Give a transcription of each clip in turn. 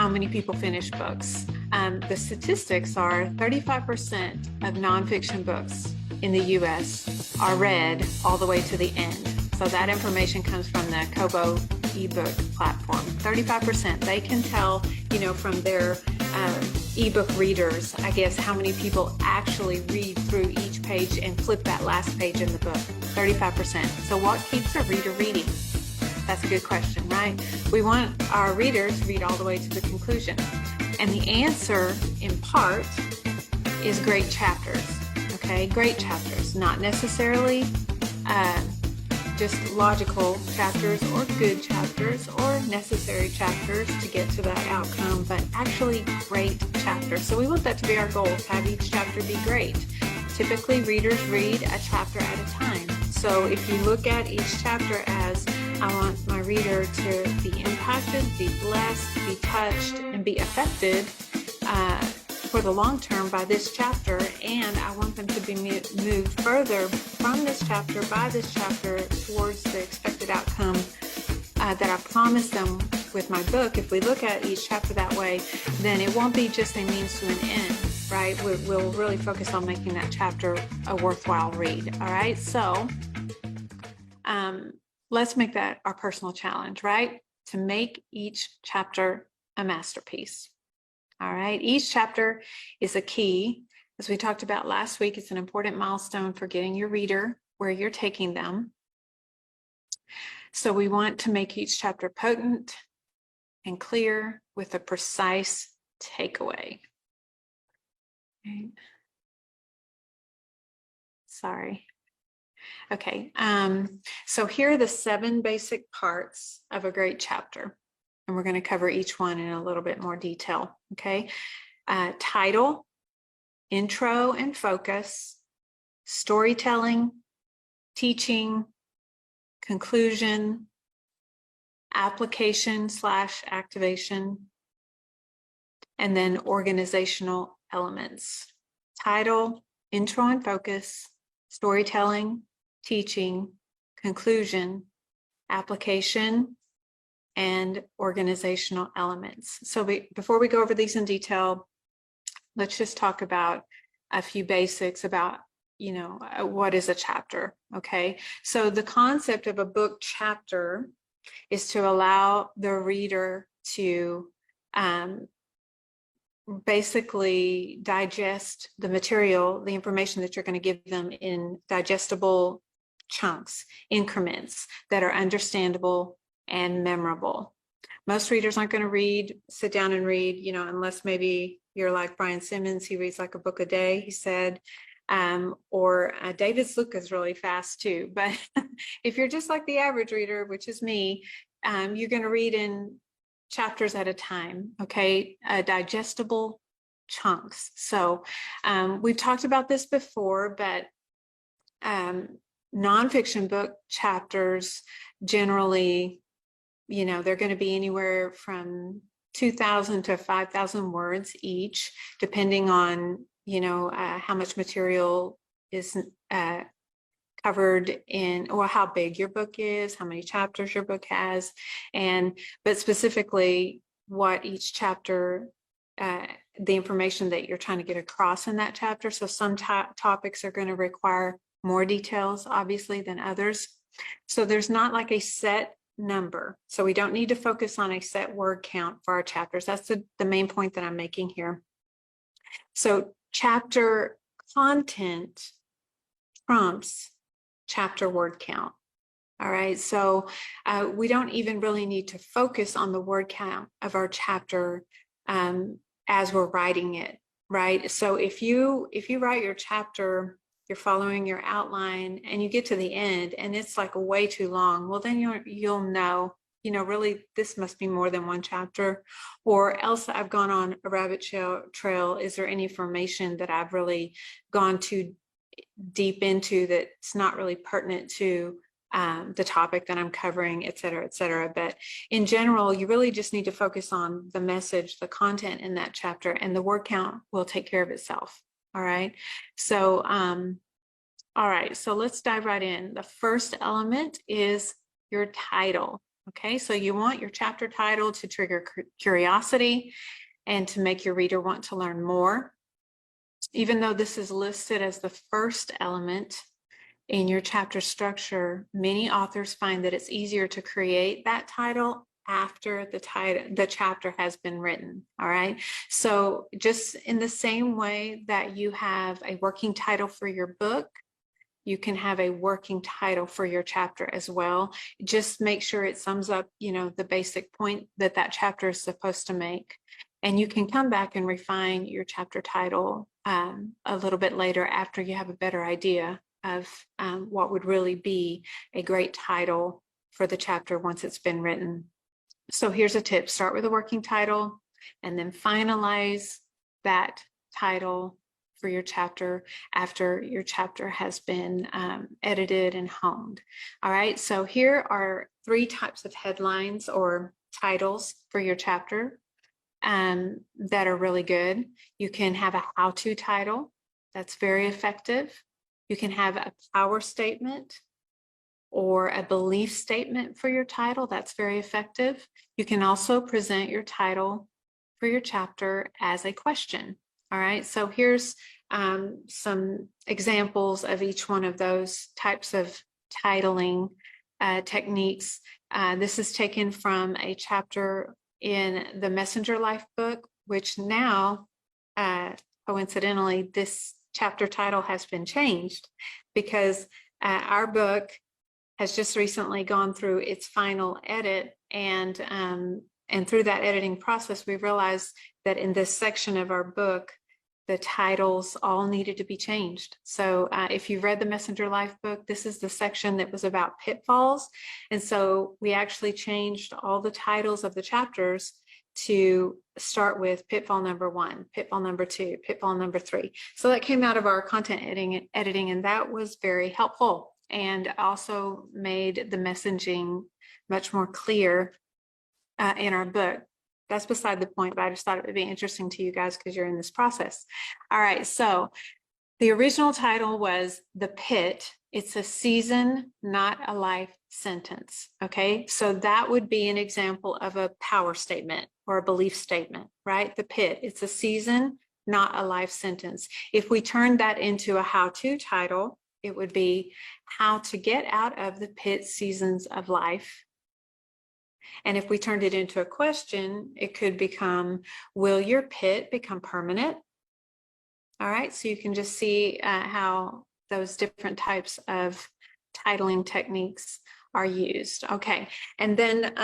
how many people finish books. The statistics are 35% of nonfiction books in the U.S. are read all the way to the end. So that information comes from the Kobo ebook platform. 35%. They can tell, from their ebook readers, I guess, how many people actually read through each page and flip that last page in the book. 35%. So what keeps a reader reading? That's a good question, right? We want our readers to read all the way to the conclusion. And the answer, in part, is great chapters. Okay, great chapters, not necessarily just logical chapters or good chapters or necessary chapters to get to that outcome, but actually great chapters. So we want that to be our goal, to have each chapter be great. Typically, readers read a chapter at a time. So if you look at each chapter as, I want my reader to be impacted, be blessed, be touched, and be affected for the long term by this chapter, and I want them to be moved further from this chapter, by this chapter, towards the expected outcome that I promised them with my book. If we look at each chapter that way, then it won't be just a means to an end, right? We'll really focus on making that chapter a worthwhile read, all right? So let's make that our personal challenge, right? To make each chapter a masterpiece. All right. Each chapter is a key. As we talked about last week, it's an important milestone for getting your reader where you're taking them. So we want to make each chapter potent and clear with a precise takeaway. Okay. Sorry. Okay. So here are the 7 basic parts of a great chapter. And we're going to cover each one in a little bit more detail, okay? Title, intro and focus, storytelling, teaching, conclusion, application/activation, and then organizational elements. Title, intro and focus, storytelling, teaching, conclusion, application, and organizational elements. So before we go over these in detail, let's just talk about a few basics about, what is a chapter, okay? So the concept of a book chapter is to allow the reader to basically digest the material, the information that you're going to give them in digestible chunks, increments that are understandable and memorable. Most readers aren't going to sit down and read, unless maybe you're like Brian Simmons, he reads like a book a day, he said, or David Sluka is really fast too. But if you're just like the average reader, which is me, you're going to read in chapters at a time, okay, digestible chunks. So we've talked about this before, but nonfiction book chapters generally, they're going to be anywhere from 2,000 to 5,000 words each, depending on, how much material is covered in, or how big your book is, how many chapters your book has, but specifically what each chapter, the information that you're trying to get across in that chapter. So some topics are going to require more details, obviously, than others. So there's not like a set number. So we don't need to focus on a set word count for our chapters. That's the main point that I'm making here. So chapter content trumps chapter word count. All right. So we don't even really need to focus on the word count of our chapter as we're writing it. Right. So if you write your chapter, you're following your outline and you get to the end and it's like way too long, well, then you'll know, really this must be more than one chapter, or else I've gone on a rabbit trail. Is there any information that I've really gone too deep into that's not really pertinent to the topic that I'm covering, et cetera, et cetera. But in general, you really just need to focus on the message, the content in that chapter, and the word count will take care of itself. All right. So, all right. So let's dive right in. The first element is your title. Okay, so you want your chapter title to trigger curiosity and to make your reader want to learn more. Even though this is listed as the first element in your chapter structure, many authors find that it's easier to create that title after the chapter has been written. All right. So just in the same way that you have a working title for your book, you can have a working title for your chapter as well. Just make sure it sums up, the basic point that chapter is supposed to make. And you can come back and refine your chapter title a little bit later after you have a better idea of what would really be a great title for the chapter once it's been written. So here's a tip. Start with a working title and then finalize that title for your chapter after your chapter has been edited and honed. All right, so here are 3 types of headlines or titles for your chapter that are really good. You can have a how-to title that's very effective. You can have a power statement or a belief statement for your title. That's very effective. You can also present your title for your chapter as a question. All right, so here's some examples of each one of those types of titling techniques. This is taken from a chapter in the Messenger Life book, which now, coincidentally, this chapter title has been changed because our book has just recently gone through its final edit, and through that editing process, we realized that in this section of our book, the titles all needed to be changed. So if you've read the Messenger Life book, this is the section that was about pitfalls. And so we actually changed all the titles of the chapters to start with pitfall number 1, pitfall number 2, pitfall number 3. So that came out of our content editing, and that was very helpful and also made the messaging much more clear in our book. That's beside the point, but I just thought it would be interesting to you guys because you're in this process. All right, so the original title was The Pit. It's a season, not a life sentence. Okay, so that would be an example of a power statement or a belief statement, right? The Pit, it's a season, not a life sentence. If we turned that into a how-to title, it would be How to Get Out of the Pit Seasons of Life. And if we turned it into a question, it could become, will your pit become permanent? All right, so you can just see how those different types of titling techniques are used. Okay, and then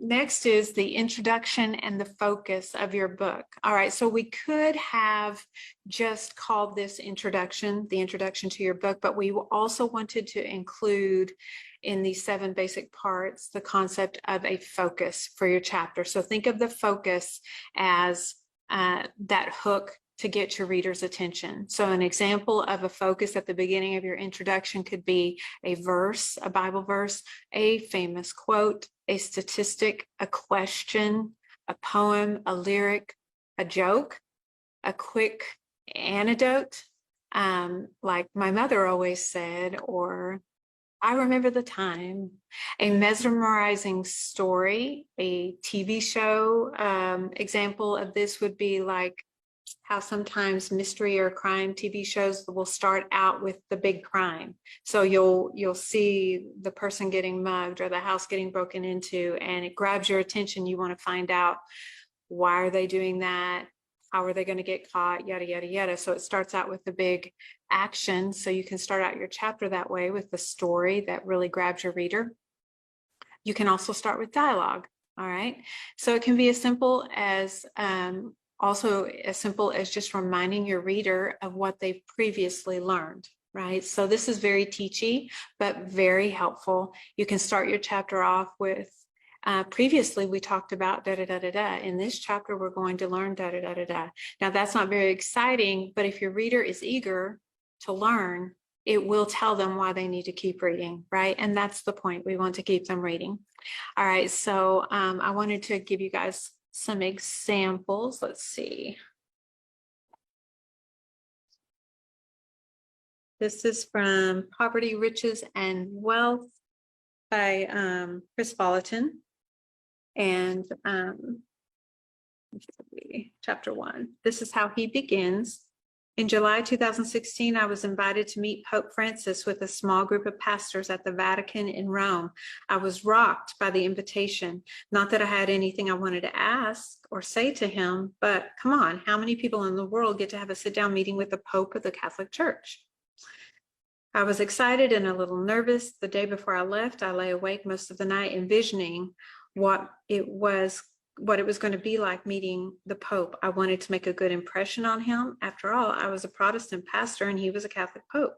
next is the introduction and the focus of your book. All right, so we could have just called this introduction, the introduction to your book, but we also wanted to include in these 7 basic parts the concept of a focus for your chapter. So think of the focus as that hook to get your reader's attention. So an example of a focus at the beginning of your introduction could be a verse, a Bible verse, a famous quote, a statistic, a question, a poem, a lyric, a joke, a quick anecdote, like my mother always said, or I remember the time, a mesmerizing story, a TV show. Example of this would be like how sometimes mystery or crime TV shows will start out with the big crime. So you'll see the person getting mugged or the house getting broken into, and it grabs your attention. You want to find out, why are they doing that? How are they going to get caught? Yada, yada, yada. So it starts out with the big action. So you can start out your chapter that way with the story that really grabs your reader. You can also start with dialogue. All right. So it can be as simple as just reminding your reader of what they've previously learned. Right. So this is very teachy, but very helpful. You can start your chapter off with previously we talked about da da da da da. In this chapter, we're going to learn da da da da da. Now that's not very exciting, but if your reader is eager to learn, it will tell them why they need to keep reading, right? And that's the point. We want to keep them reading. All right, so I wanted to give you guys some examples. Let's see. This is from Poverty, Riches, and Wealth by Chris Folleton. And chapter 1. This is how he begins. In July 2016, I was invited to meet Pope Francis with a small group of pastors at the Vatican in Rome. I was rocked by the invitation. Not that I had anything I wanted to ask or say to him, but come on, how many people in the world get to have a sit-down meeting with the Pope of the Catholic Church? I was excited and a little nervous. The day before I left, I lay awake most of the night envisioning what it was going to be like meeting the Pope. I wanted to make a good impression on him. After all, I was a Protestant pastor and he was a Catholic Pope.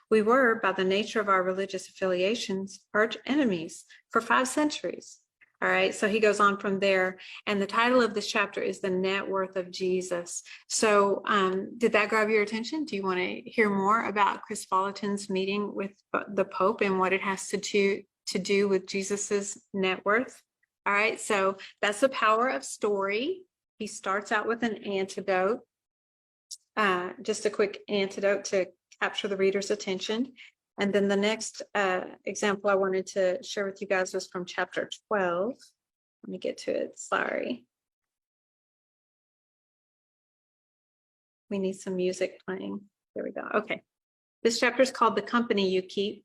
We were, by the nature of our religious affiliations, arch enemies for 5 centuries. All right, so he goes on from there. And the title of this chapter is The Net Worth of Jesus. So did that grab your attention? Do you want to hear more about Chris Folleton's meeting with the Pope and what it has to do with Jesus's net worth? All right, so that's the power of story. He starts out with an antidote, just a quick antidote to capture the reader's attention. And then the next example I wanted to share with you guys was from chapter 12. Let me get to it, sorry. We need some music playing. There we go, okay. This chapter is called The Company You Keep.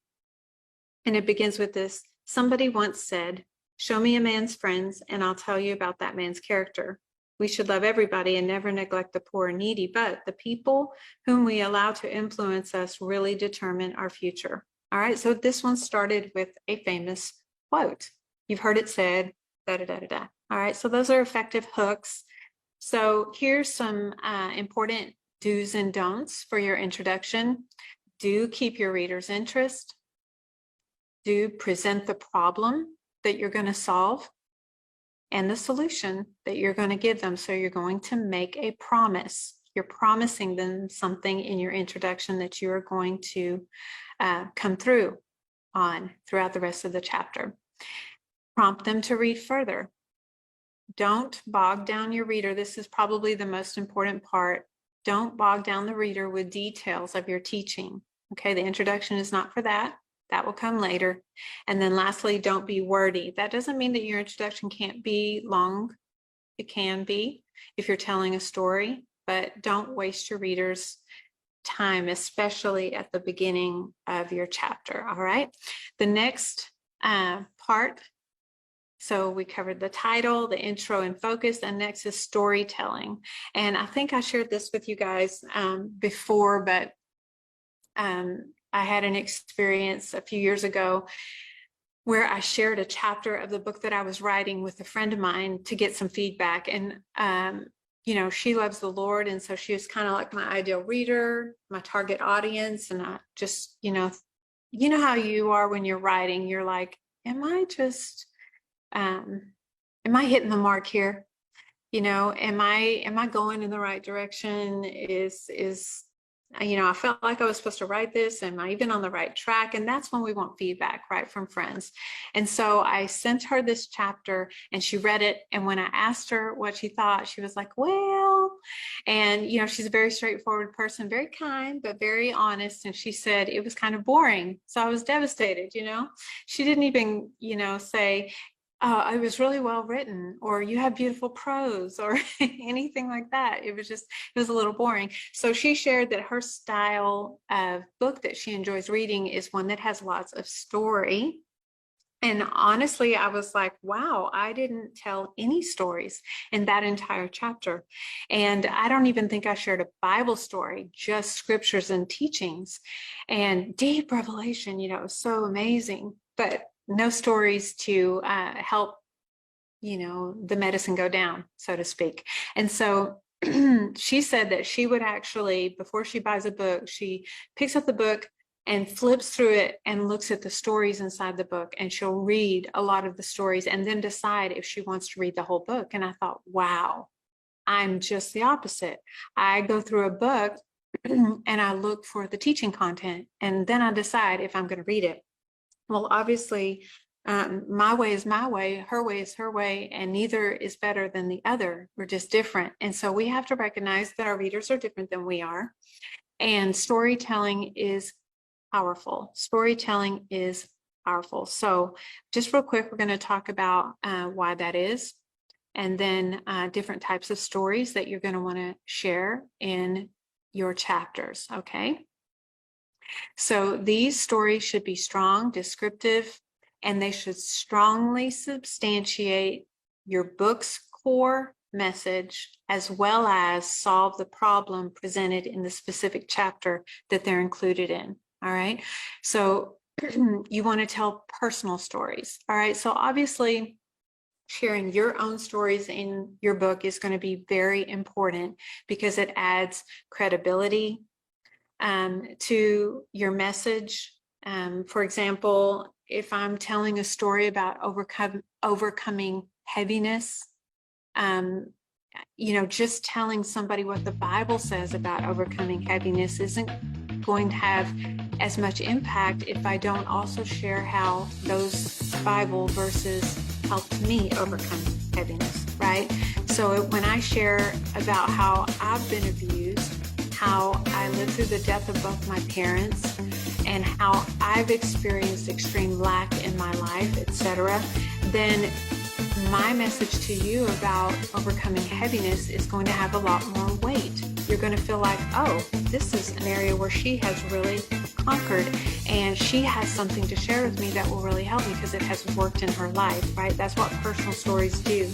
And it begins with this. Somebody once said, "Show me a man's friends and I'll tell you about that man's character." We should love everybody and never neglect the poor and needy, but the people whom we allow to influence us really determine our future. All right, so this one started with a famous quote. You've heard it said, da da da da da. All right, so those are effective hooks. So here's some important do's and don'ts for your introduction. Do keep your reader's interest. Do present the problem that you're going to solve and the solution that you're going to give them. So you're going to make a promise. You're promising them something in your introduction that you are going to come through on throughout the rest of the chapter. Prompt them to read further. Don't bog down your reader. This is probably the most important part. Don't bog down the reader with details of your teaching. Okay, the introduction is not for that. That will come later. And then lastly, don't be wordy. That doesn't mean that your introduction can't be long. It can be if you're telling a story, but don't waste your reader's time, especially at the beginning of your chapter. All right. The next part. So we covered the title, the intro and focus, and next is storytelling. And I think I shared this with you guys before, but I had an experience a few years ago where I shared a chapter of the book that I was writing with a friend of mine to get some feedback. And, you know, she loves the Lord. And so she was kind of like my ideal reader, my target audience. And I just, you know how you are when you're writing, you're like, am I hitting the mark here? You know, am I going in the right direction? I felt like I was supposed to write this. Am I even on the right track? And that's when we want feedback, right, from friends. And so I sent her this chapter and she read it. And when I asked her what she thought, she was like, well, and, she's a very straightforward person, very kind, but very honest. And she said it was kind of boring. So I was devastated, She didn't even, say, it was really well written, or you have beautiful prose, or anything like that. It was a little boring. So she shared that her style of book that she enjoys reading is one that has lots of story. And honestly, I was like, wow, I didn't tell any stories in that entire chapter. And I don't even think I shared a Bible story, just scriptures and teachings and deep revelation, it was so amazing. But no stories to help, the medicine go down, so to speak. And so she said that she would actually, before she buys a book, she picks up the book and flips through it and looks at the stories inside the book, and she'll read a lot of the stories and then decide if she wants to read the whole book. And I thought, wow, I'm just the opposite. I go through a book and I look for the teaching content, and then I decide if I'm going to read it. Well, obviously, my way is my way, her way is her way, and neither is better than the other. We're just different. And so we have to recognize that our readers are different than we are. And storytelling is powerful. Storytelling is powerful. So just real quick, we're going to talk about why that is, and then different types of stories that you're going to want to share in your chapters. Okay. So these stories should be strong, descriptive, and they should strongly substantiate your book's core message, as well as solve the problem presented in the specific chapter that they're included in. All right. So you want to tell personal stories. All right. So obviously, sharing your own stories in your book is going to be very important because it adds credibility to your message. For example, if I'm telling a story about overcoming heaviness, just telling somebody what the Bible says about overcoming heaviness isn't going to have as much impact if I don't also share how those Bible verses helped me overcome heaviness, right? So when I share about how I've been abused, how I lived through the death of both my parents, and how I've experienced extreme lack in my life, etc., then my message to you about overcoming heaviness is going to have a lot more weight. You're going to feel like, oh, this is an area where she has really conquered, and she has something to share with me that will really help me because it has worked in her life, right? That's what personal stories do.